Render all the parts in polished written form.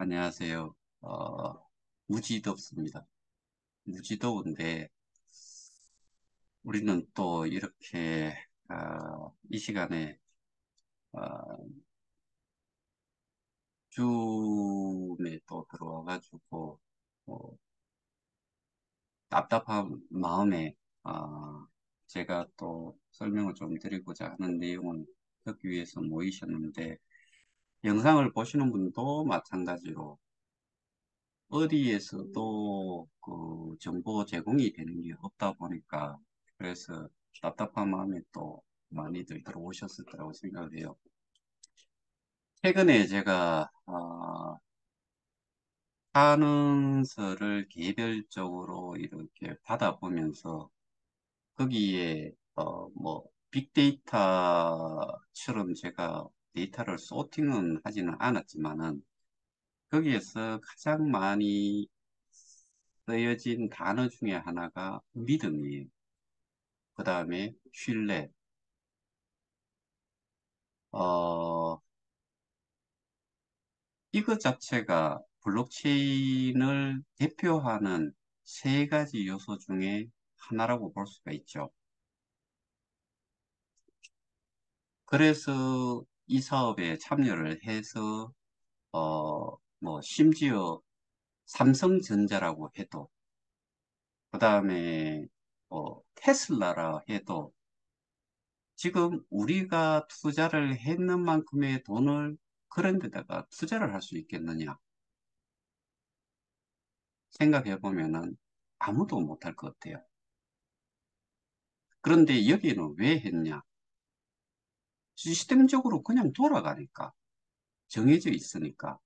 안녕하세요. 무지 덥습니다. 무지 더운데, 우리는 또 이렇게, 이 시간에, 어, 줌에 또 들어와가지고, 어, 답답한 마음에, 제가 또 설명을 좀 드리고자 하는 내용을 듣기 위해서 모이셨는데, 영상을 보시는 분도 마찬가지로, 어디에서도 그 정보 제공이 되는 게 없다 보니까 그래서 답답한 마음에 또 많이들 들어오셨을 거라고 생각을 해요. 최근에 제가 한은서를 개별적으로 이렇게 받아보면서 거기에 뭐 빅데이터처럼 제가 데이터를 소팅은 하지는 않았지만은 거기에서 가장 많이 쓰여진 단어 중에 하나가 믿음이에요. 그 다음에 신뢰. 어, 이것 자체가 블록체인을 대표하는 세 가지 요소 중에 하나라고 볼 수가 있죠. 그래서 이 사업에 참여를 해서, 뭐, 심지어 삼성전자라고 해도, 그 다음에, 테슬라라 해도, 지금 우리가 투자를 했는 만큼의 돈을 그런 데다가 투자를 할 수 있겠느냐 생각해 보면은 아무도 못할 것 같아요. 그런데 여기는 왜 했냐? 시스템적으로 그냥 돌아가니까 정해져 있으니까.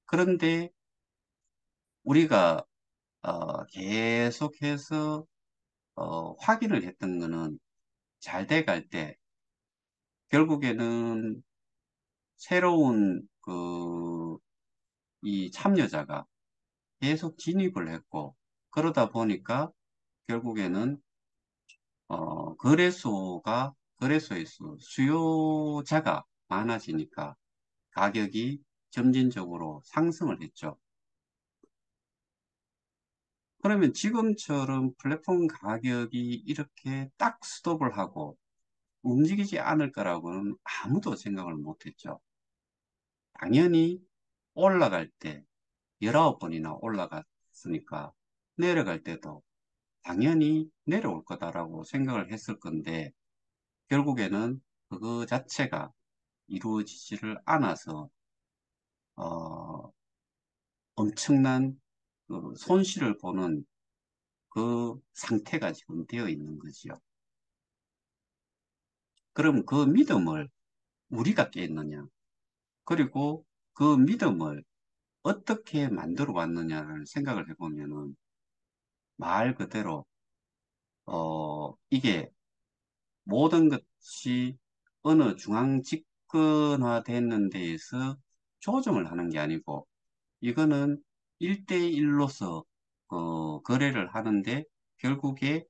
그런데 우리가 계속해서 확인을 했던 거는 잘 돼갈 때 결국에는 새로운 이 참여자가 계속 진입을 했고 그러다 보니까 결국에는 거래소에서 수요자가 많아지니까 가격이 점진적으로 상승을 했죠. 그러면 지금처럼 플랫폼 가격이 이렇게 딱 스톱을 하고 움직이지 않을 거라고는 아무도 생각을 못 했죠. 당연히 올라갈 때 19번이나 올라갔으니까 내려갈 때도 당연히 내려올 거다라고 생각을 했을 건데 결국에는 그거 자체가 이루어지지를 않아서 어, 엄청난 그 손실을 보는 그 상태가 지금 되어 있는 거지요. 그럼 그 믿음을 우리가 깼느냐? 그리고 그 믿음을 어떻게 만들어 왔느냐를 생각을 해보면은 말 그대로 이게 모든 것이 어느 중앙 집권화되는 데에서 조정을 하는 게 아니고 이거는 1대1로서 거래를 하는데 결국에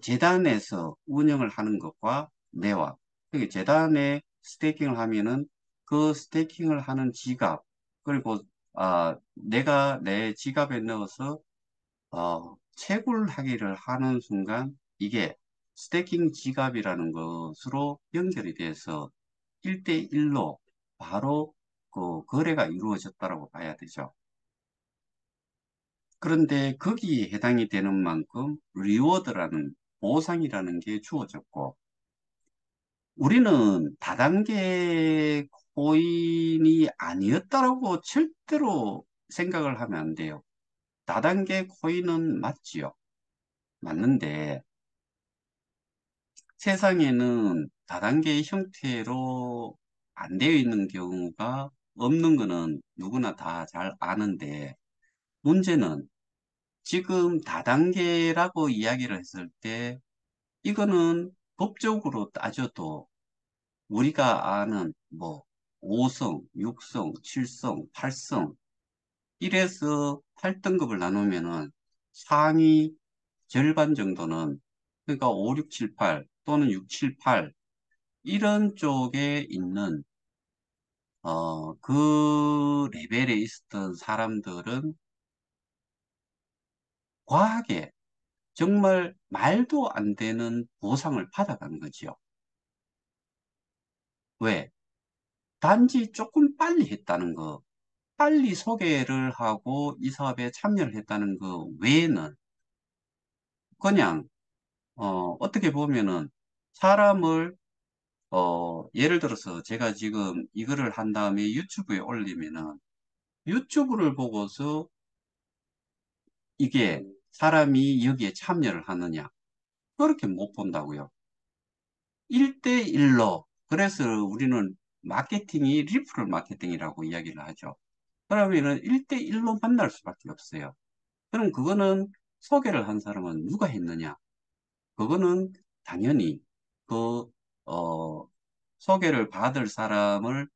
재단에서 운영을 하는 것과 내와 그게 재단에 스테이킹을 하면은 그 스테이킹을 하는 지갑 그리고 내가 내 지갑에 넣어서 채굴하기를 하는 순간 이게 스테이킹 지갑이라는 것으로 연결이 돼서 1대1로 바로 그 거래가 이루어졌다고 봐야 되죠. 그런데 거기에 해당이 되는 만큼 리워드라는 보상이라는 게 주어졌고 우리는 다단계 코인이 아니었다라고 절대로 생각을 하면 안 돼요. 다단계 코인은 맞지요. 맞는데 세상에는 다단계 형태로 안 되어 있는 경우가 없는 거는 누구나 다 잘 아는데 문제는 지금 다단계라고 이야기를 했을 때 이거는 법적으로 따져도 우리가 아는 뭐 5성, 6성, 7성, 8성 이래서 8등급을 나누면은 상위 절반 정도는 그러니까 5, 6, 7, 8 또는 6, 7, 8 이런 쪽에 있는 그 레벨에 있었던 사람들은 과하게 정말 말도 안 되는 보상을 받아간 거지요. 왜? 단지 조금 빨리 했다는 거, 빨리 소개를 하고 이 사업에 참여를 했다는 거 외에는 그냥, 어떻게 보면은 사람을, 예를 들어서 제가 지금 이거를 한 다음에 유튜브에 올리면은 유튜브를 보고서 이게 사람이 여기에 참여를 하느냐. 그렇게 못 본다고요. 1대1로. 그래서 우리는 마케팅이 리프럴 마케팅이라고 이야기를 하죠. 그러면은 1대1로 만날 수밖에 없어요. 그럼 그거는 소개를 한 사람은 누가 했느냐? 그거는 당연히 그, 어, 소개를 받을 사람을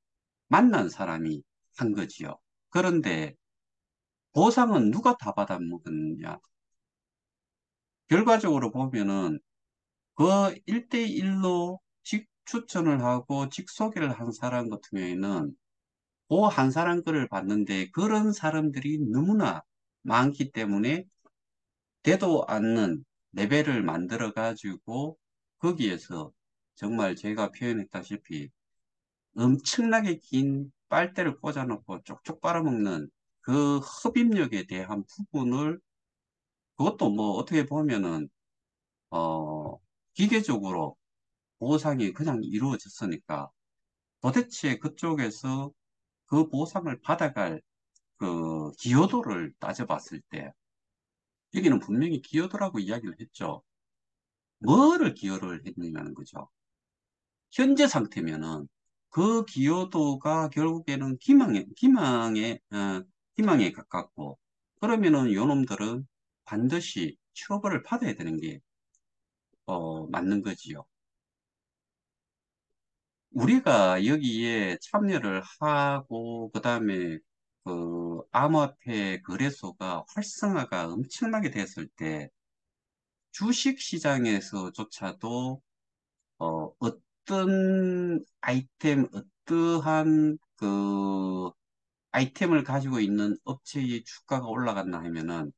만난 사람이 한 거지요. 그런데 보상은 누가 다 받아먹었느냐? 결과적으로 보면은 그 1대1로 직 추천을 하고 직 소개를 한 사람 같은 경우에는 그 한 사람 거를 봤는데 그런 사람들이 너무나 많기 때문에 되도 않는 레벨을 만들어 가지고 거기에서 정말 제가 표현했다시피 엄청나게 긴 빨대를 꽂아놓고 쪽쪽 빨아먹는 그 흡입력에 대한 부분을 그것도 뭐 어떻게 보면은 어 기계적으로 보상이 그냥 이루어졌으니까 도대체 그쪽에서 그 보상을 받아갈 그 기여도를 따져봤을 때 여기는 분명히 기여도라고 이야기를 했죠. 뭐를 기여를 했느냐는 거죠. 현재 상태면은 그 기여도가 결국에는 희망에 가깝고 그러면은 요놈들은 반드시 처벌을 받아야 되는 게 맞는 거지요. 우리가 여기에 참여를 하고 그다음에 그 암호화폐 거래소가 활성화가 엄청나게 됐을 때 주식 시장에서조차도 어떤 아이템, 어떠한 그 아이템을 가지고 있는 업체의 주가가 올라갔나 하면은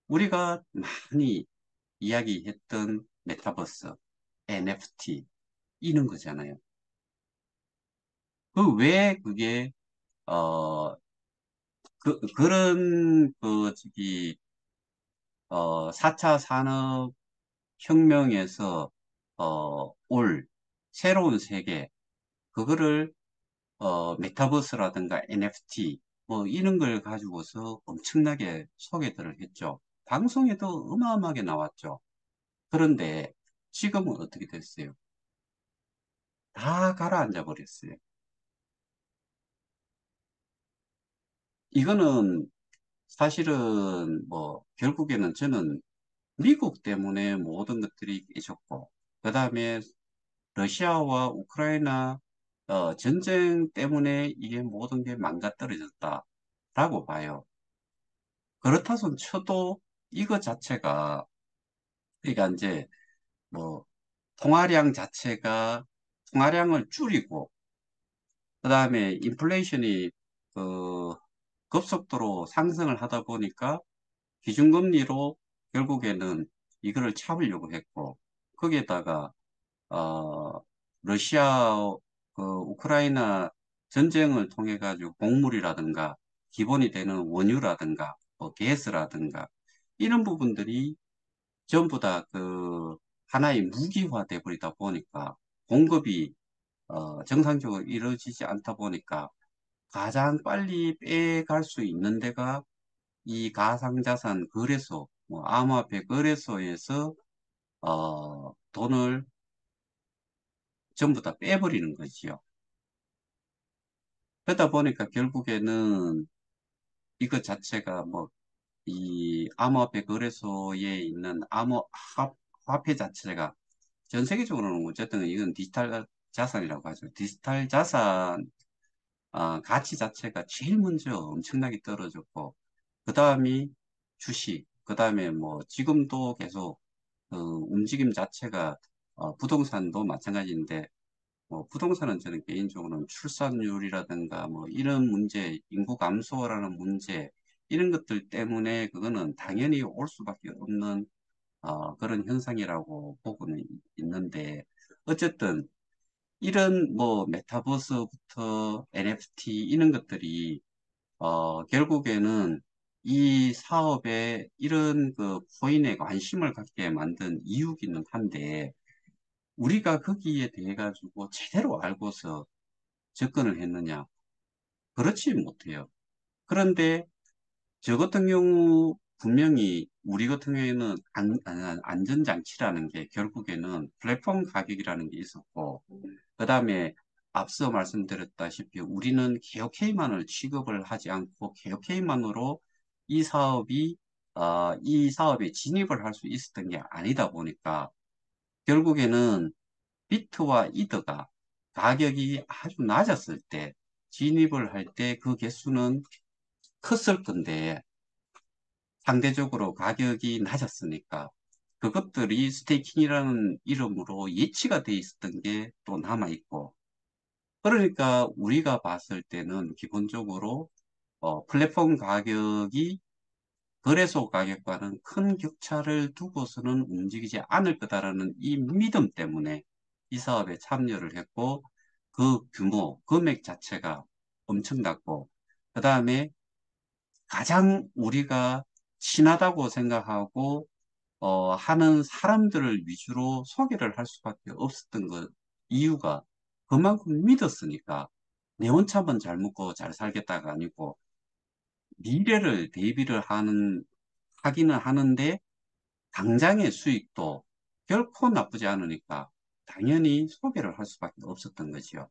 우리가 많이 이야기했던 메타버스, NFT 이런 거잖아요. 그 왜 그게 어 그런 저기 4차 산업혁명에서 올 새로운 세계 그거를 메타버스라든가 NFT 뭐 이런 걸 가지고서 엄청나게 소개들을 했죠. 방송에도 어마어마하게 나왔죠. 그런데 지금은 어떻게 됐어요? 다 가라앉아 버렸어요. 이거는 사실은 뭐 결국에는 저는 미국 때문에 모든 것들이 깨졌고 그다음에 러시아와 우크라이나 전쟁 때문에 이게 모든 게 망가떨어졌다라고 봐요. 그렇다손 쳐도 이거 자체가 그러니까 이제 뭐 통화량을 줄이고 그다음에 인플레이션이 그 급속도로 상승을 하다 보니까 기준금리로 결국에는 이거를 참으려고 했고 거기에다가 어 러시아 우크라이나 전쟁을 통해 가지고 곡물이라든가 기본이 되는 원유라든가 뭐 가스라든가 이런 부분들이 전부 다 그 하나의 무기화 돼 버리다 보니까 공급이 정상적으로 이루어지지 않다 보니까 가장 빨리 빼갈 수 있는 데가 이 가상자산 거래소, 뭐 암호화폐 거래소에서 돈을 전부 다 빼버리는 거지요. 그러다 보니까 결국에는 이것 자체가 뭐 이 암호화폐 거래소에 있는 화폐 자체가 전 세계적으로는 어쨌든 이건 디지털 자산이라고 하죠. 디지털 자산 가치 자체가 제일 먼저 엄청나게 떨어졌고 그 다음이 주식, 그 다음에 뭐 지금도 계속 움직임 자체가 부동산도 마찬가지인데 부동산은 저는 개인적으로는 출산율이라든가 뭐 이런 문제, 인구 감소라는 문제, 이런 것들 때문에 그거는 당연히 올 수밖에 없는 그런 현상이라고 보고는 있는데, 어쨌든 이런 뭐 메타버스부터 NFT 이런 것들이 결국에는 이 사업에 이런 그 코인에 관심을 갖게 만든 이유기는 한데, 우리가 거기에 대해 가지고 제대로 알고서 접근을 했느냐? 그렇지 못해요. 그런데 저 같은 경우 분명히 우리 같은 경우에는 안전장치라는 게 결국에는 플랫폼 가격이라는 게 있었고, 그 다음에 앞서 말씀드렸다시피 우리는 개혁회의만을 취급을 하지 않고 개혁회의만으로 이 사업이 이 사업에 진입을 할 수 있었던 게 아니다 보니까 결국에는 비트와 이더가 가격이 아주 낮았을 때 진입을 할 때 그 개수는 컸을 건데 상대적으로 가격이 낮았으니까 그것들이 스테이킹이라는 이름으로 예치가 돼 있었던 게 또 남아 있고, 그러니까 우리가 봤을 때는 기본적으로 플랫폼 가격이 거래소 가격과는 큰 격차를 두고서는 움직이지 않을 거다라는 이 믿음 때문에 이 사업에 참여를 했고, 그 규모, 금액 자체가 엄청났고, 그 다음에 가장 우리가 친하다고 생각하고 하는 사람들을 위주로 소개를 할 수밖에 없었던 것 이유가 그만큼 믿었으니까. 내 혼자만 잘 먹고 잘 살겠다가 아니고 미래를 대비를 하기는 하는데 당장의 수익도 결코 나쁘지 않으니까 당연히 소개를 할 수밖에 없었던 거지요.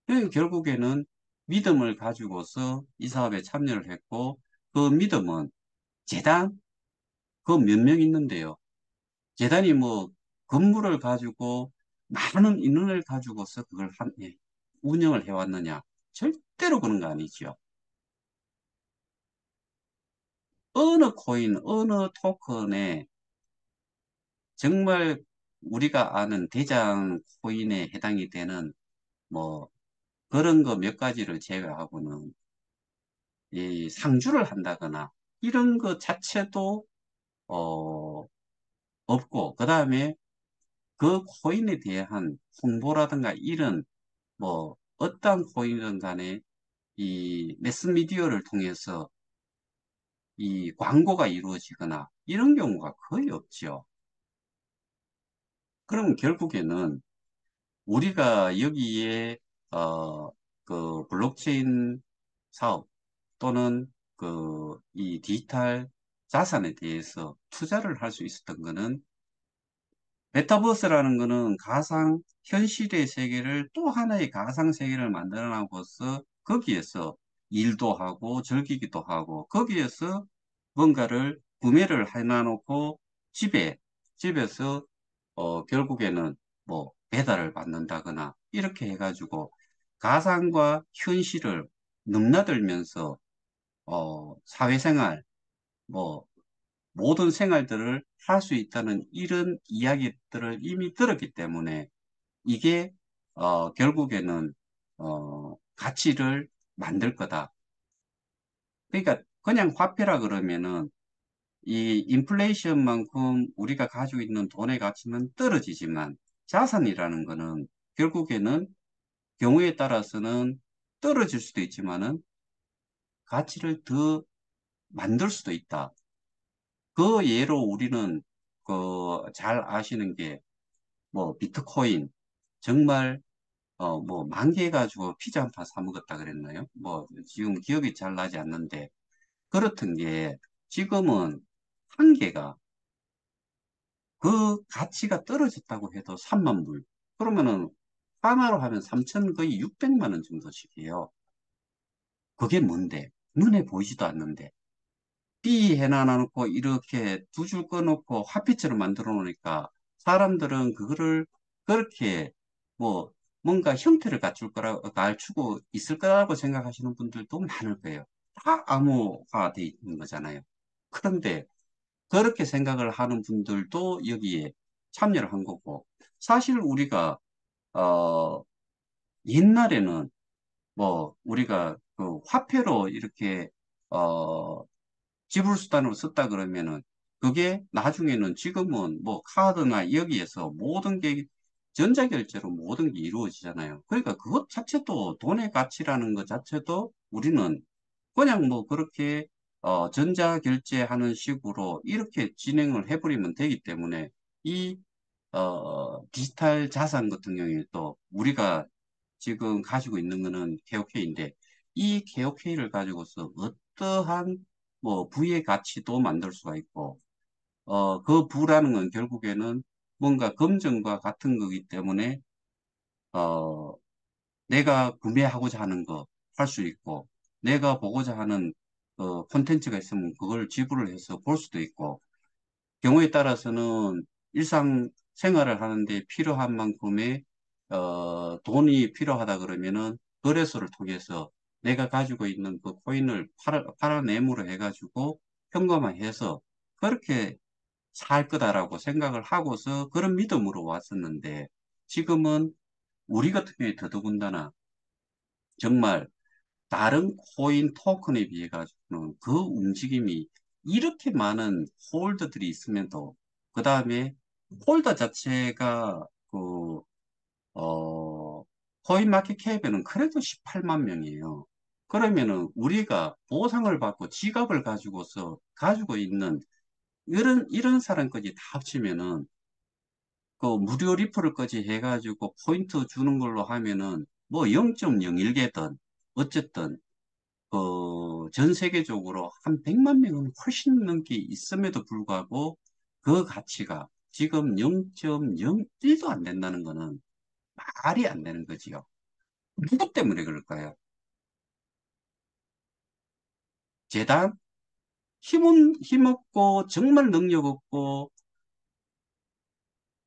그래서 결국에는 믿음을 가지고서 이 사업에 참여를 했고, 그 믿음은 재단 그 몇 명 있는데요. 재단이 뭐 건물을 가지고 많은 인원을 가지고서 그걸 운영을 해왔느냐? 절대로 그런 거 아니지요. 어느 코인, 어느 토큰에 정말 우리가 아는 대장 코인에 해당이 되는 뭐 그런 거 몇 가지를 제외하고는 이 상주를 한다거나 이런 것 자체도 어, 없고, 그 다음에 그 코인에 대한 홍보라든가 이런 뭐 어떠한 코인이든 간에 이 매스미디어를 통해서 이 광고가 이루어지거나 이런 경우가 거의 없죠. 그럼 결국에는 우리가 여기에 그 블록체인 사업 또는 그 이 디지털 자산에 대해서 투자를 할 수 있었던 거는, 메타버스라는 거는 가상 현실의 세계를 또 하나의 가상 세계를 만들어 놔고서 거기에서 일도 하고 즐기기도 하고 거기에서 뭔가를 구매를 해놔놓고 집에서 결국에는 뭐 배달을 받는다거나 이렇게 해가지고 가상과 현실을 넘나들면서 사회생활 뭐 모든 생활들을 할 수 있다는 이런 이야기들을 이미 들었기 때문에 이게 결국에는 가치를 만들 거다. 그러니까 그냥 화폐라 그러면은 이 인플레이션만큼 우리가 가지고 있는 돈의 가치는 떨어지지만 자산이라는 거는 결국에는 경우에 따라서는 떨어질 수도 있지만은 가치를 더 만들 수도 있다. 그 예로 우리는 그 잘 아시는 게 뭐 비트코인 정말 뭐 만 개 가지고 피자 한 판 사 먹었다 그랬나요? 뭐 지금 기억이 잘 나지 않는데 그렇던 게 지금은 한 개가 그 가치가 떨어졌다고 해도 3만 불. 그러면은 하나로 하면 3천 거의 600만 원 정도씩 해요. 그게 뭔데? 눈에 보이지도 않는데. 삐 해놔놓고 이렇게 두 줄 꺼놓고 화폐처럼 만들어 놓으니까 사람들은 그거를 그렇게 뭐 뭔가 형태를 갖추고 있을 거라고 생각하시는 분들도 많을 거예요. 다 암호화돼 있는 거잖아요. 그런데 그렇게 생각을 하는 분들도 여기에 참여를 한 거고, 사실 우리가 옛날에는 뭐 우리가 그 화폐로 이렇게 어 지불수단으로 썼다 그러면은 그게 나중에는 지금은 뭐 카드나 여기에서 모든 게 전자결제로 모든 게 이루어지잖아요. 그러니까 그것 자체도 돈의 가치라는 것 자체도 우리는 그냥 뭐 그렇게 전자결제하는 식으로 이렇게 진행을 해버리면 되기 때문에 이 디지털 자산 같은 경우에 또 우리가 지금 가지고 있는 거는 KOK인데 이 KOK를 가지고서 어떠한 뭐 부의 가치도 만들 수가 있고 그 부라는 건 결국에는 뭔가 금전과 같은 거기 때문에 어, 내가 구매하고자 하는 거 할 수 있고 내가 보고자 하는 콘텐츠가 있으면 그걸 지불을 해서 볼 수도 있고 경우에 따라서는 일상 생활을 하는데 필요한 만큼의 돈이 필요하다 그러면은 거래소를 통해서 내가 가지고 있는 그 코인을 팔아내므로 해가지고 현금화해서 그렇게 살 거다라고 생각을 하고서 그런 믿음으로 왔었는데 지금은 우리 같은 경우에 더더군다나 정말 다른 코인 토큰에 비해 가지고는 그 움직임이 이렇게 많은 홀더들이 있으면도 그 다음에 홀더 자체가 어, 코인 마켓 캡에는 그래도 18만 명이에요. 그러면은 우리가 보상을 받고 지갑을 가지고서 가지고 있는 이런 사람까지 다 합치면은 그 무료 리플까지 해가지고 포인트 주는 걸로 하면은 뭐 0.01개든 어쨌든 전 세계적으로 한 100만 명은 훨씬 넘게 있음에도 불구하고 그 가치가 지금 0.01도 안 된다는 거는 말이 안 되는 거지요. 누구 때문에 그럴까요? 재단? 힘없고 정말 능력 없고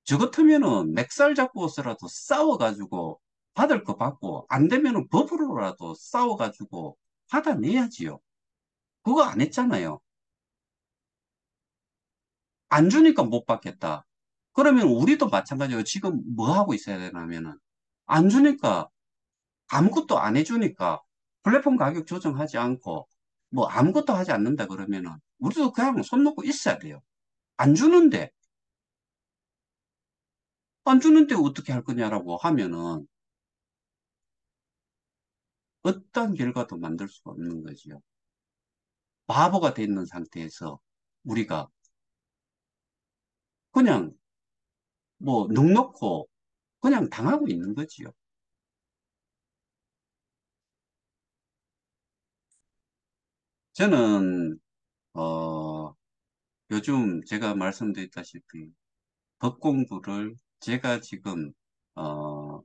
저 같으면은 맥살 잡고서라도 싸워가지고 받을 거 받고 안 되면은 법으로라도 싸워가지고 받아내야지요. 그거 안 했잖아요. 안 주니까 못 받겠다. 그러면 우리도 마찬가지로 지금 뭐 하고 있어야 되냐면은 안 주니까 아무것도 안 해주니까 플랫폼 가격 조정하지 않고 뭐 아무것도 하지 않는다 그러면은 우리도 그냥 손 놓고 있어야 돼요. 안 주는데 안 주는데 어떻게 할 거냐라고 하면은 어떤 결과도 만들 수가 없는 거지요. 바보가 돼 있는 상태에서 우리가 그냥 뭐 넋놓고 그냥 당하고 있는 거지요. 저는 요즘 제가 말씀드렸다시피 법 공부를 제가 지금 어,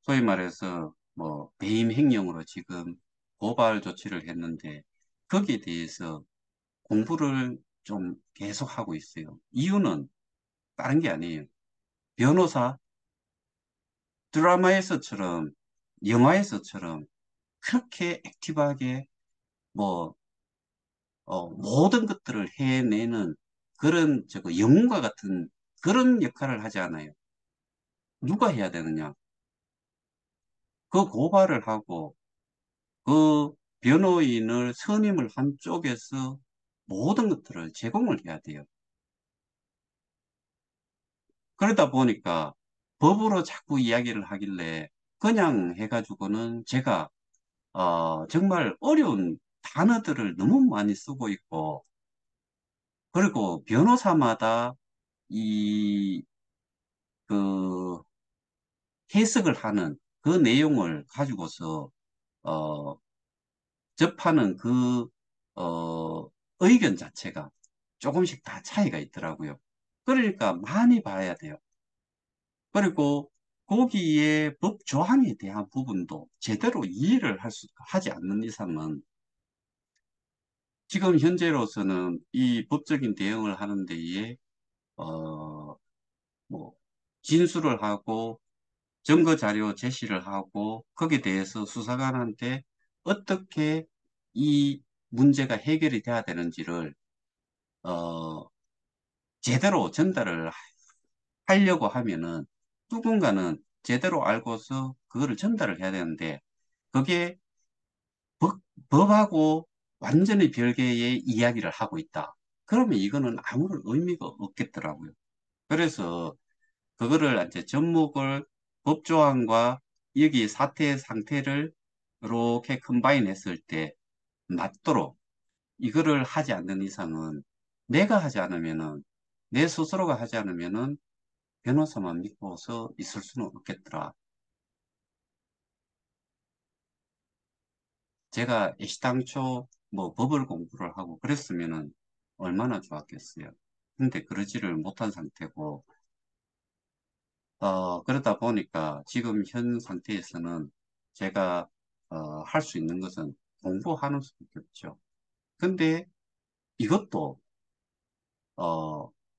소위 말해서 뭐 배임 횡령으로 지금 고발 조치를 했는데 거기에 대해서 공부를 좀 계속 하고 있어요. 이유는 다른 게 아니에요. 변호사 드라마에서처럼 영화에서처럼 그렇게 액티브하게 뭐 모든 것들을 해내는 그런 저거 영웅과 같은 그런 역할을 하지 않아요. 누가 해야 되느냐? 그 고발을 하고 그 변호인을 선임을 한 쪽에서 모든 것들을 제공을 해야 돼요. 그러다 보니까 법으로 자꾸 이야기를 하길래 그냥 해가지고는 제가 정말 어려운 단어들을 너무 많이 쓰고 있고 그리고 변호사마다 이 그 해석을 하는 그 내용을 가지고서 어, 접하는 의견 자체가 조금씩 다 차이가 있더라고요. 그러니까 많이 봐야 돼요. 그리고 거기에 법 조항에 대한 부분도 제대로 이해를 하지 않는 이상은 지금 현재로서는 이 법적인 대응을 하는 데에, 뭐, 진술을 하고 증거 자료 제시를 하고 거기에 대해서 수사관한테 어떻게 이 문제가 해결이 돼야 되는지를 어, 제대로 전달을 하려고 하면은 누군가는 제대로 알고서 그거를 전달을 해야 되는데, 그게 법, 법하고 완전히 별개의 이야기를 하고 있다. 그러면 이거는 아무런 의미가 없겠더라고요. 그래서 그거를 이제 접목을 법조항과 여기 사태 상태를 이렇게 컨바인 했을 때 맞도록 이거를 하지 않는 이상은 내가 하지 않으면은 내 스스로가 하지 않으면은 변호사만 믿고서 있을 수는 없겠더라. 제가 애시당초 뭐 법을 공부를 하고 그랬으면은 얼마나 좋았겠어요. 근데 그러지를 못한 상태고, 그러다 보니까 지금 현 상태에서는 제가, 할 수 있는 것은 공부하는 수밖에 없죠. 근데 이것도,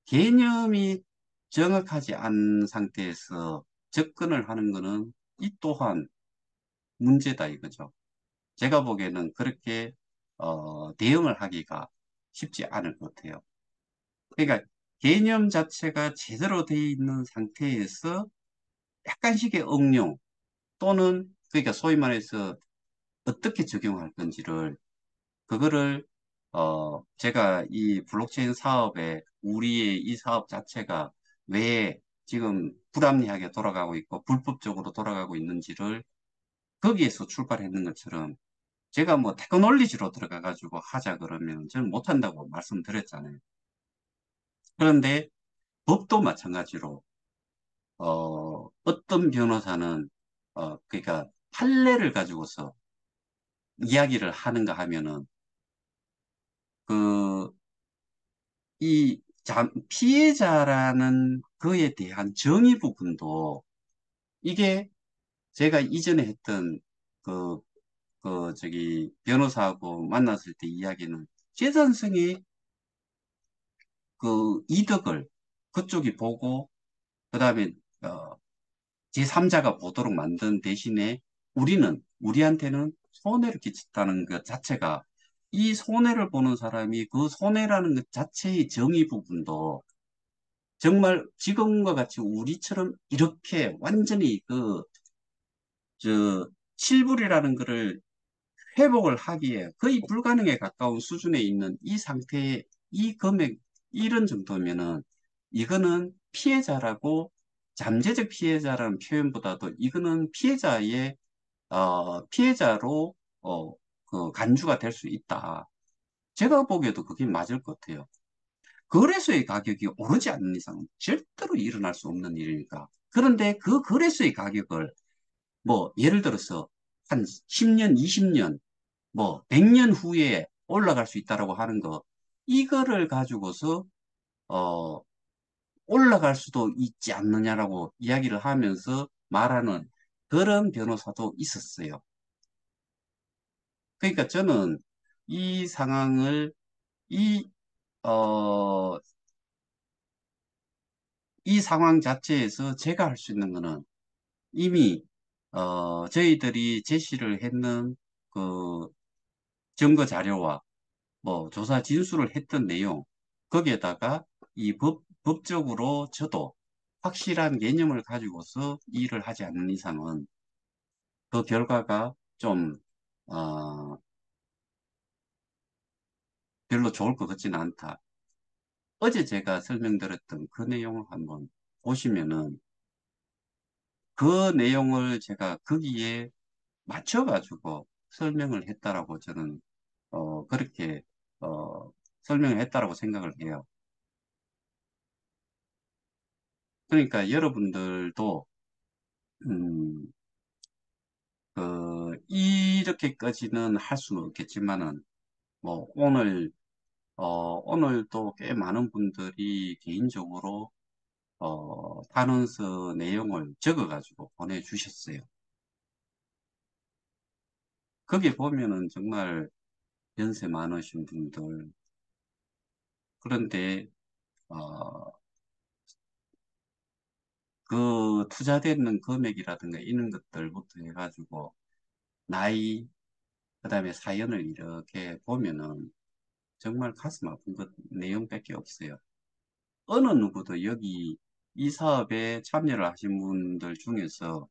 개념이 정확하지 않은 상태에서 접근을 하는 것은 이 또한 문제다 이거죠. 제가 보기에는 그렇게 대응을 하기가 쉽지 않을 것 같아요. 그러니까 개념 자체가 제대로 되어 있는 상태에서 약간씩의 응용 또는 그러니까 소위 말해서 어떻게 적용할 건지를 그거를 제가 이 블록체인 사업에 우리의 이 사업 자체가 왜 지금 불합리하게 돌아가고 있고 불법적으로 돌아가고 있는지를 거기에서 출발했는 것처럼 제가 뭐 테크놀리지로 들어가 가지고 하자 그러면 저는 못한다고 말씀드렸잖아요. 그런데 법도 마찬가지로 어떤 변호사는 그러니까 판례를 가지고서 이야기를 하는가 하면은 그 피해자라는 그에 대한 정의 부분도 이게 제가 이전에 했던 그, 저기 변호사하고 만났을 때 이야기는 재산성의 그 이득을 그쪽이 보고 그다음에 제3자가 보도록 만든 대신에 우리한테는 손해를 끼쳤다는 것 자체가 이 손해를 보는 사람이 그 손해라는 것 자체의 정의 부분도 정말 지금과 같이 우리처럼 이렇게 완전히 실불이라는 것을 회복을 하기에 거의 불가능에 가까운 수준에 있는 이 상태의 이 금액, 이런 정도면은 이거는 피해자라고 잠재적 피해자라는 표현보다도 이거는 피해자로, 그 간주가 될 수 있다. 제가 보기에도 그게 맞을 것 같아요. 거래소의 가격이 오르지 않는 이상은 절대로 일어날 수 없는 일이니까. 그런데 그 거래소의 가격을 뭐 예를 들어서 한 10년, 20년, 뭐 100년 후에 올라갈 수 있다라고 하는 거 이거를 가지고서 어 올라갈 수도 있지 않느냐라고 이야기를 하면서 말하는 그런 변호사도 있었어요. 그러니까 저는 이 상황을 이 어, 이 상황 자체에서 제가 할 수 있는 거는 이미 저희들이 제시를 했는 그 증거 자료와 뭐 조사 진술을 했던 내용 거기에다가 이 법적으로 저도 확실한 개념을 가지고서 일을 하지 않는 이상은 그 결과가 좀 어, 별로 좋을 것 같지는 않다. 어제 제가 설명드렸던 그 내용을 한번 보시면은 그 내용을 제가 거기에 맞춰가지고 설명을 했다라고 저는 그렇게 어, 설명을 했다라고 생각을 해요. 그러니까 여러분들도 음, 이렇게까지는 할 수는 없겠지만은 뭐 오늘도 꽤 많은 분들이 개인적으로 탄원서 내용을 적어가지고 보내주셨어요. 거기 보면은 정말 연세 많으신 분들 그런데 어, 그 투자되는 금액이라든가 이런 것들부터 해가지고 나이, 그다음에 사연을 이렇게 보면은 정말 가슴 아픈 것 내용밖에 없어요. 어느 누구도 여기 이 사업에 참여를 하신 분들 중에서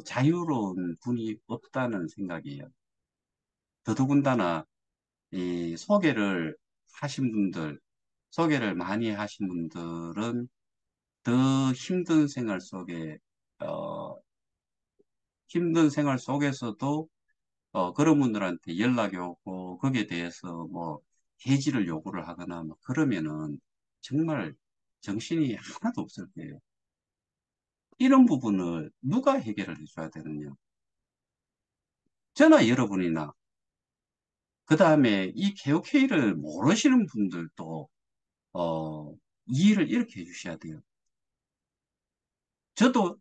자유로운 분이 없다는 생각이에요. 더더군다나 이 하신 분들, 소개를 많이 하신 분들은 더 어, 힘든 생활 속에서도 그런 분들한테 연락이 오고 거기에 대해서 뭐 해지를 요구를 하거나 뭐 그러면은 정말 정신이 하나도 없을 거예요. 이런 부분을 누가 해결을 해줘야 되느냐? 저나 여러분이나 그 다음에 이 KOK를 모르시는 분들도 이해를 이렇게 해주셔야 돼요. 저도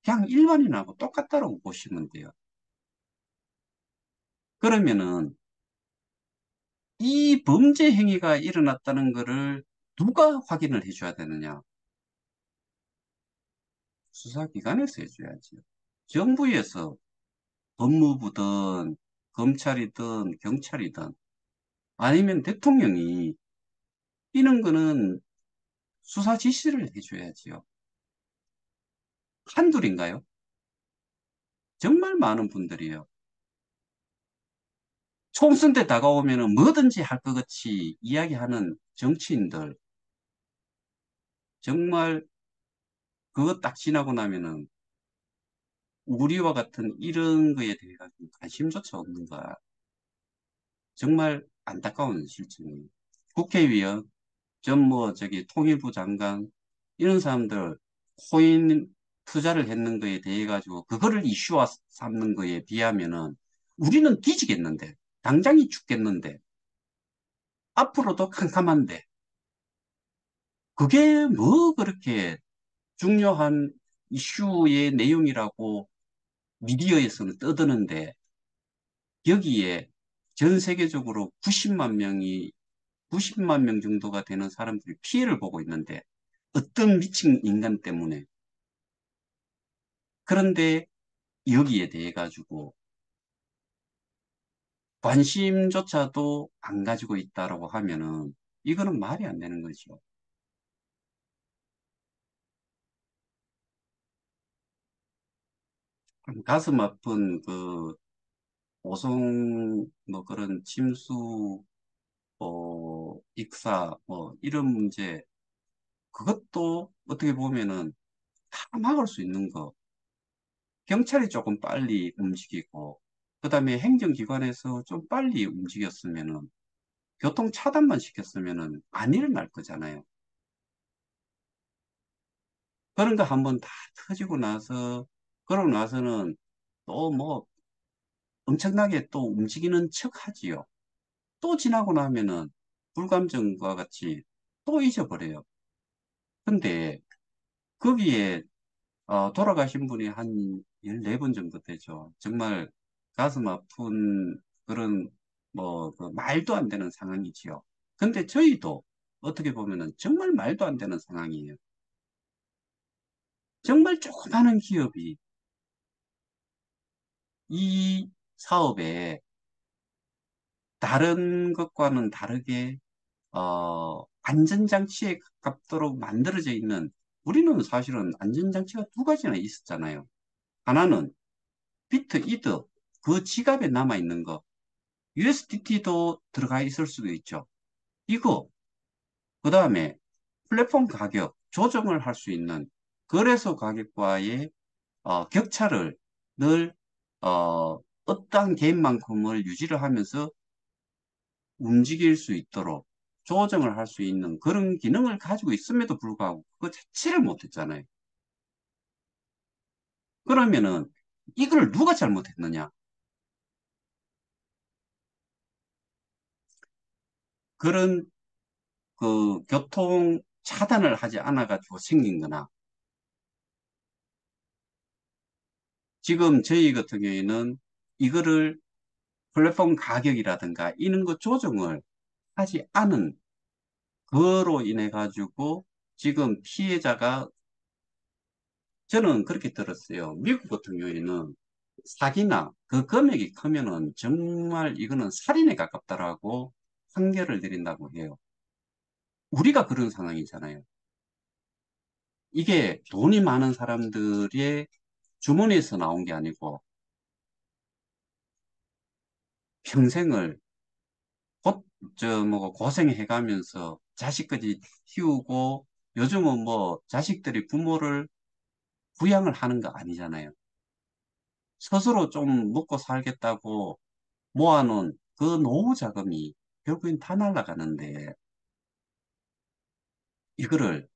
그냥 일반인하고 똑같다고 보시면 돼요. 그러면은 이 범죄 행위가 일어났다는 것을 누가 확인을 해줘야 되느냐? 수사기관에서 해줘야죠. 정부에서 법무부든 검찰이든 경찰이든 아니면 대통령이 이런 거는 수사 지시를 해줘야지요. 한둘인가요? 정말 많은 분들이요. 총선 때 다가오면 뭐든지 할 것 같이 이야기하는 정치인들 정말 그거 딱 지나고 나면은 우리와 같은 이런 거에 대해 가지고 관심조차 없는 거야. 정말 안타까운 실정이에요. 국회의원, 전 뭐 저기 통일부 장관 이런 사람들 코인 투자를 했는 거에 대해 가지고 그거를 이슈화 삼는 거에 비하면은 우리는 뒤지겠는데 당장이 죽겠는데 앞으로도 캄캄한데 그게 뭐 그렇게 중요한 이슈의 내용이라고 미디어에서는 떠드는데 여기에 전 세계적으로 90만 명 정도가 되는 사람들이 피해를 보고 있는데 어떤 미친 인간 때문에 그런데 여기에 대해 가지고 관심조차도 안 가지고 있다라고 하면은 이거는 말이 안 되는 거죠. 가슴 아픈 그 오송 뭐 그런 침수 익사 뭐 이런 문제 그것도 어떻게 보면은 다 막을 수 있는 거 경찰이 조금 빨리 움직이고 그다음에 행정기관에서 좀 빨리 움직였으면은 교통 차단만 시켰으면은 안 일어날 거잖아요. 그런 거 한번 다 터지고 나서 그러고 나서는 또 뭐 엄청나게 또 움직이는 척 하지요. 또 지나고 나면은 불감정과 같이 또 잊어버려요. 근데 거기에 돌아가신 분이 한 14분 정도 되죠. 정말 가슴 아픈 그런 그 말도 안 되는 상황이지요. 근데 저희도 어떻게 보면은 정말 말도 안 되는 상황이에요. 정말 조그마한 기업이 이 사업에 다른 것과는 다르게 안전장치에 가깝도록 만들어져 있는 우리는 사실은 안전장치가 두 가지나 있었잖아요. 하나는 비트, 이더, 그 지갑에 남아있는 거, USDT도 들어가 있을 수도 있죠. 이거, 그 다음에 플랫폼 가격 조정을 할 수 있는 거래소 가격과의 격차를 늘, 어떤 개인만큼을 유지를 하면서 움직일 수 있도록 조정을 할 수 있는 그런 기능을 가지고 있음에도 불구하고 그거 자체를 못했잖아요. 그러면은 이걸 누가 잘못했느냐? 그런 그 교통 차단을 하지 않아 가지고 생긴 거나 지금 저희 같은 경우에는 이거를 플랫폼 가격이라든가 이런 거 조정을 하지 않은 그로 인해 가지고 지금 피해자가 저는 그렇게 들었어요. 미국 같은 경우에는 사기나 그 금액이 크면은 정말 이거는 살인에 가깝다라고 판결을 내린다고 해요. 우리가 그런 상황이잖아요. 이게 돈이 많은 사람들의 주머니에서 나온 게 아니고 평생을 뭐 고생해 가면서 자식까지 키우고 요즘은 뭐 자식들이 부모를 부양을 하는 거 아니잖아요. 스스로 좀 먹고 살겠다고 모아놓은 그 노후 자금이 결국엔 다 날아가는데 이거를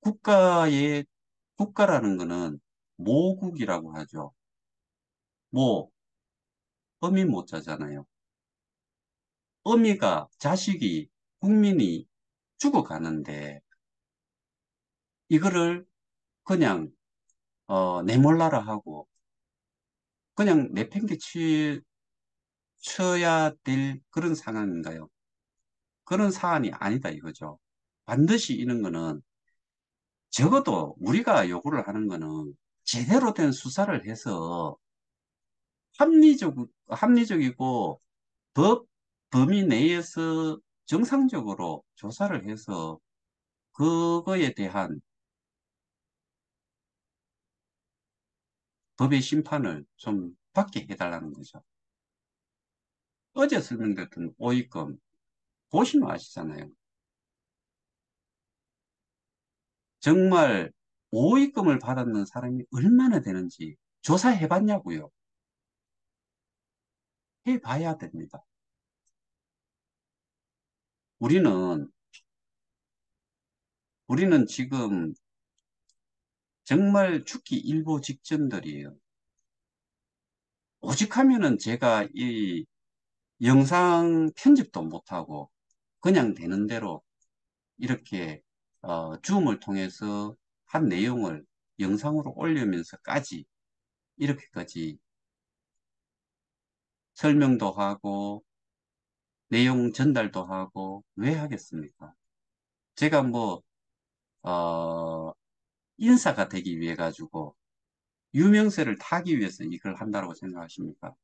국가의 국가라는 거는 모국이라고 하죠. 모, 어미 모자잖아요. 어미가 자식이 국민이 죽어가는데 이거를 그냥 내몰라라 하고 그냥 쳐야 될 그런 상황인가요? 그런 사안이 아니다 이거죠. 반드시 이런 거는 적어도 우리가 요구를 하는 거는 제대로 된 수사를 해서 합리적이고 법 범위 내에서 정상적으로 조사를 해서 그거에 대한 법의 심판을 좀 받게 해달라는 거죠. 어제 설명드렸던 오이금 보시면 아시잖아요. 정말 오이금을 받았는 사람이 얼마나 되는지 조사해봤냐고요. 해봐야 됩니다. 우리는 우리는 지금 정말 죽기 일보 직전들이에요. 오직하면은 제가 이 영상 편집도 못하고 그냥 되는 대로 이렇게 줌을 통해서 한 내용을 영상으로 올리면서까지 이렇게까지 설명도 하고 내용 전달도 하고 왜 하겠습니까? 제가 뭐 인사가 되기 위해 가지고 유명세를 타기 위해서 이걸 한다고 생각하십니까?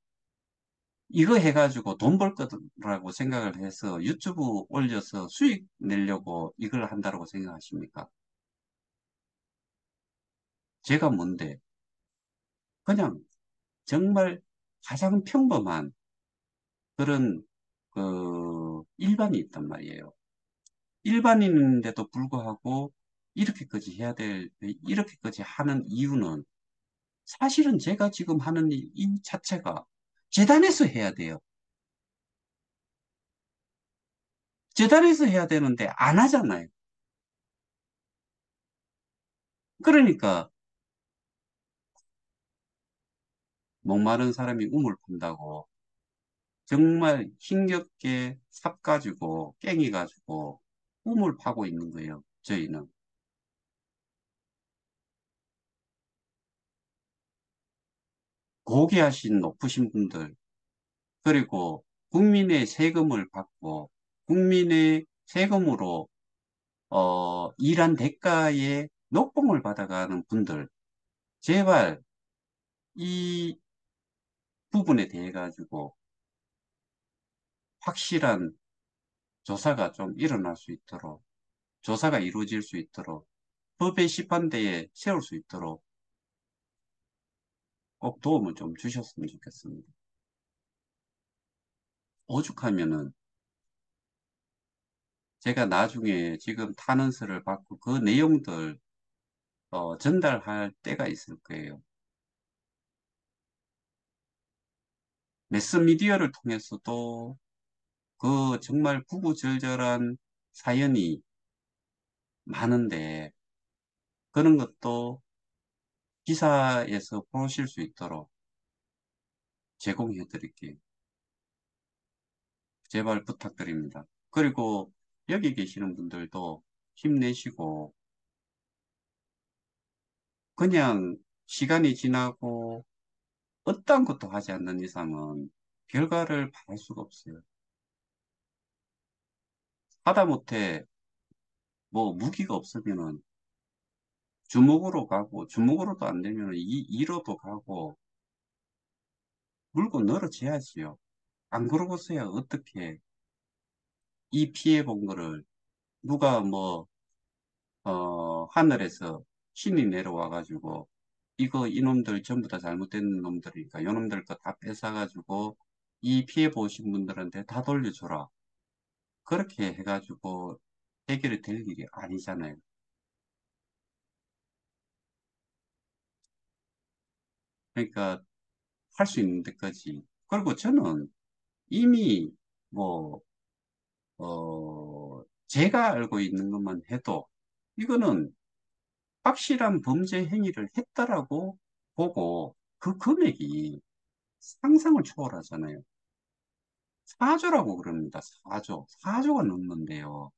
이거 해가지고 돈 벌 거라고 생각을 해서 유튜브 올려서 수익 내려고 이걸 한다고 생각하십니까? 제가 뭔데? 그냥 정말 가장 평범한 그런 일반이 있단 말이에요. 일반인인데도 불구하고 이렇게까지 하는 이유는 사실은 제가 지금 하는 이 자체가 재단에서 해야 돼요. 재단에서 해야 되는데 안 하잖아요. 그러니까 목마른 사람이 우물 판다고 정말 힘겹게 삽 가지고 깽이 가지고 우물 파고 있는 거예요. 저희는 고귀하신 높으신 분들 그리고 국민의 세금을 받고 국민의 세금으로 일한 대가에 녹봉을 받아가는 분들 제발 이 부분에 대해 가지고 확실한 조사가 좀 일어날 수 있도록 조사가 이루어질 수 있도록 법의 시판대에 세울 수 있도록 꼭 도움을 좀 주셨으면 좋겠습니다. 오죽하면은 제가 나중에 지금 탄원서를 받고 그 내용들 전달할 때가 있을 거예요. 매스미디어를 통해서도 그 정말 구구절절한 사연이 많은데 그런 것도 기사에서 보실 수 있도록 제공해 드릴게요. 제발 부탁드립니다. 그리고 여기 계시는 분들도 힘내시고 그냥 시간이 지나고 어떤 것도 하지 않는 이상은 결과를 바랄 수가 없어요. 하다못해 뭐 무기가 없으면은 주먹으로 가고 주먹으로도 안 되면 이로도 가고 물고 늘어져야지요. 안 그러고서야 어떻게 이 피해 본 거를 누가 뭐 하늘에서 신이 내려와가지고, 이거 이놈들 전부 다 잘못된 놈들이니까 이놈들 거 다 뺏어가지고 이 피해 보신 분들한테 다 돌려줘라. 그렇게 해가지고 해결이 될 일이 아니잖아요. 그러니까 할 수 있는 데까지. 그리고 저는 이미 뭐, 제가 알고 있는 것만 해도 이거는 확실한 범죄 행위를 했다라고 보고 그 금액이 상상을 초월하잖아요. 4조라고 그럽니다. 4조. 4조가 넘는데요.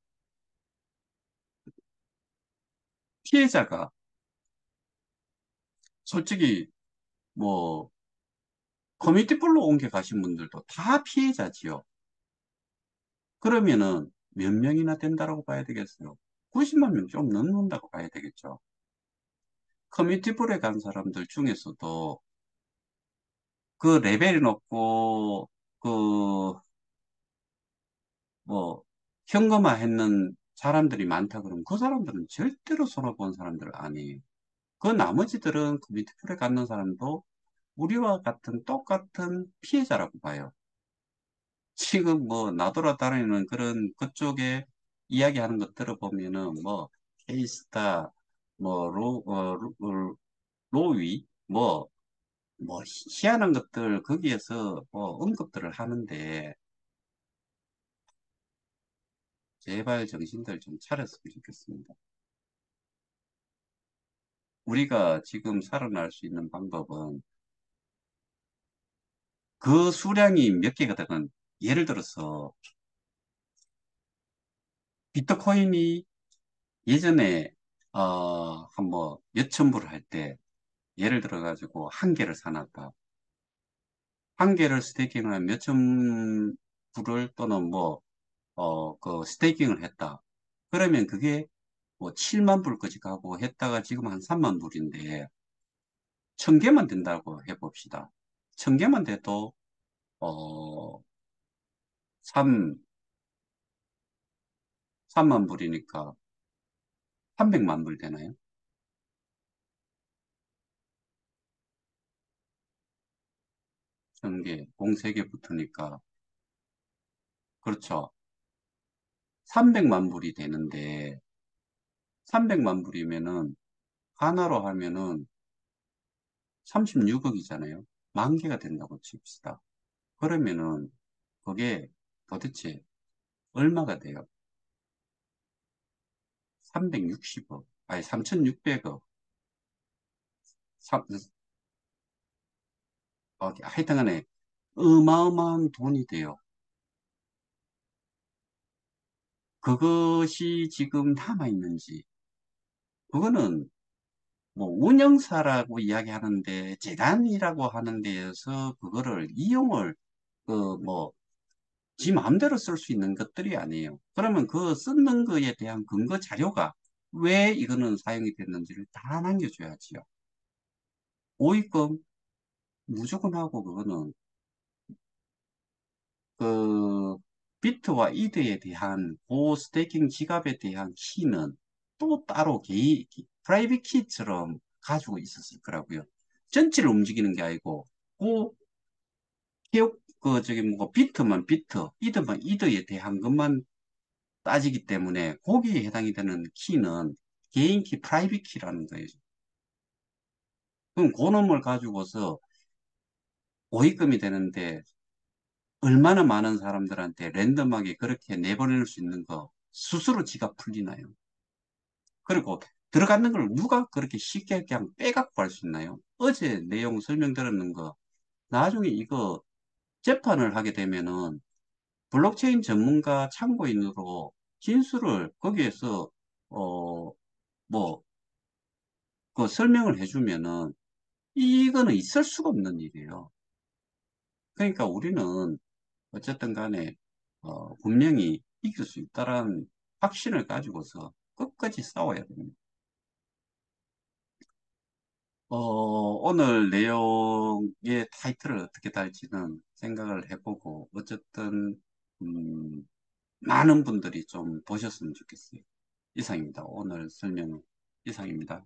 피해자가 솔직히 뭐 커뮤니티별로 옮겨 가신 분들도 다 피해자지요. 그러면은 몇 명이나 된다라고 봐야 되겠어요? 90만 명 좀 넘는다고 봐야 되겠죠. 커뮤니티볼에 간 사람들 중에서도 그 레벨이 높고 그 뭐 현금화 했는 사람들이 많다 그러면 그 사람들은 절대로 손해본 사람들 아니에요. 그 나머지들은 커뮤니티볼에 갔는 사람도 우리와 같은 똑같은 피해자라고 봐요. 지금 뭐 나돌아 다니는 그런 그쪽에 이야기하는 것 들어보면은 뭐 케이스타 뭐 로위 뭐 희한한 것들 거기에서 뭐 언급들을 하는데 제발 정신들 좀 차렸으면 좋겠습니다. 우리가 지금 살아날 수 있는 방법은 그 수량이 몇 개가 되건 예를 들어서 비트코인이 예전에 한 뭐 몇천 불을 할 때 예를 들어 가지고 한 개를 사놨다. 한 개를 스테이킹을 하면 몇천 불을 또는 뭐 그 스테이킹을 했다. 그러면 그게 뭐 7만 불까지 가고 했다가 지금 한 3만 불인데 천 개만 된다고 해봅시다. 천 개만 돼도 어 3, 3만 불이니까 300만 불 되나요? 천 개, 공 3개 붙으니까 그렇죠. 300만 불이 되는데 300만 불이면은 하나로 하면은 36억이잖아요. 만 개가 된다고 칩시다. 그러면은 그게 도대체 얼마가 돼요? 360억, 아니 3,600억. 하여튼간에 어마어마한 돈이 돼요. 그것이 지금 남아있는지, 그거는 뭐 운영사라고 이야기하는데, 재단이라고 하는 데에서 그거를 이용을, 뭐, 지 마음대로 쓸 수 있는 것들이 아니에요. 그러면 그 쓰는 거에 대한 근거 자료가 왜 이거는 사용이 됐는지를 다 남겨줘야지요. 오입금 무조건 하고 그거는 그 비트와 이드에 대한 그 스테이킹 지갑에 대한 키는 또 따로 프라이빗 키처럼 가지고 있었을 거라고요. 전체를 움직이는 게 아니고 그 기억 저기 뭐 비트만 비트, 이드만 이드에 대한 것만 따지기 때문에 거기에 해당이 되는 키는 개인 키, 프라이빗 키라는 거예요. 그럼 그 놈을 가지고서 오입금이 되는데 얼마나 많은 사람들한테 랜덤하게 그렇게 내보낼 수 있는 거 스스로 지가 풀리나요? 그리고 들어가는 걸 누가 그렇게 쉽게 그냥 빼갖고 갈 수 있나요? 어제 내용 설명 들었는 거 나중에 이거 재판을 하게 되면은 블록체인 전문가 참고인으로 진술을 거기에서 어 뭐 그 설명을 해주면은 이거는 있을 수가 없는 일이에요. 그러니까 우리는 어쨌든 간에 분명히 이길 수 있다라는 확신을 가지고서 끝까지 싸워야 됩니다. 오늘 내용의 타이틀을 어떻게 달지는 생각을 해보고 어쨌든 많은 분들이 좀 보셨으면 좋겠어요. 이상입니다. 오늘 설명 이상입니다.